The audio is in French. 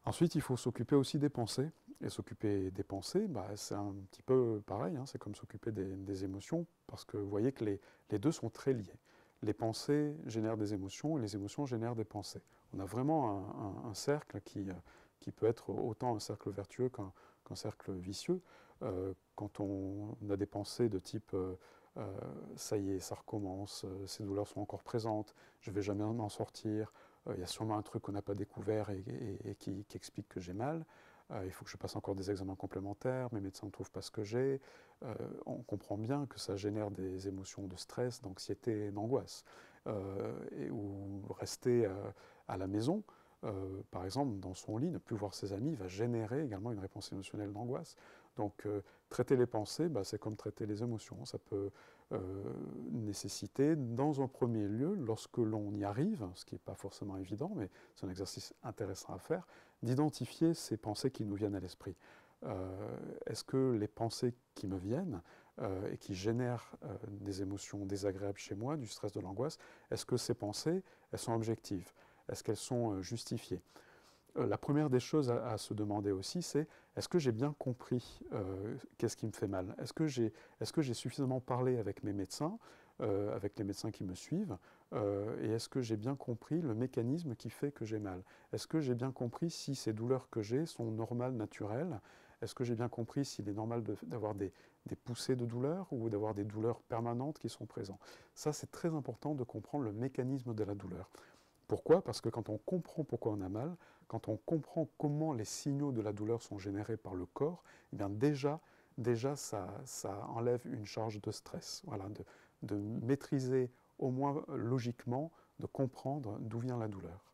Ensuite, il faut s'occuper aussi des pensées. Et s'occuper des pensées, bah, c'est un petit peu pareil, hein, c'est comme s'occuper des émotions, parce que vous voyez que les deux sont très liés. Les pensées génèrent des émotions et les émotions génèrent des pensées. On a vraiment un cercle qui peut être autant un cercle vertueux qu'un cercle vicieux. Quand on a des pensées de type ça y est, ça recommence, ces douleurs sont encore présentes, je ne vais jamais m'en sortir, il y a sûrement un truc qu'on n'a pas découvert et qui explique que j'ai mal. Il faut que je passe encore des examens complémentaires, mes médecins ne trouvent pas ce que j'ai. On comprend bien que ça génère des émotions de stress, d'anxiété, d'angoisse. Ou rester à la maison, par exemple, dans son lit, ne plus voir ses amis, va générer également une réponse émotionnelle d'angoisse. Donc, traiter les pensées, bah, c'est comme traiter les émotions. Ça peut nécessiter, dans un premier lieu, lorsque l'on y arrive, ce qui n'est pas forcément évident, mais c'est un exercice intéressant à faire, d'identifier ces pensées qui nous viennent à l'esprit. Est-ce que les pensées qui me viennent et qui génèrent des émotions désagréables chez moi, du stress, de l'angoisse, est-ce que ces pensées, elles sont objectives? Est-ce qu'elles sont justifiées? La première des choses à se demander aussi, c'est est-ce que j'ai bien compris qu'est-ce qui me fait mal? Est-ce que j'ai suffisamment parlé avec mes médecins, avec les médecins qui me suivent, et est-ce que j'ai bien compris le mécanisme qui fait que j'ai mal? Est-ce que j'ai bien compris si ces douleurs que j'ai sont normales, naturelles? Est-ce que j'ai bien compris s'il est normal d'avoir des poussées de douleur ou d'avoir des douleurs permanentes qui sont présentes? Ça, c'est très important de comprendre le mécanisme de la douleur. Pourquoi? Parce que quand on comprend pourquoi on a mal, quand on comprend comment les signaux de la douleur sont générés par le corps, eh bien déjà ça enlève une charge de stress. Voilà, de maîtriser au moins logiquement, de comprendre d'où vient la douleur.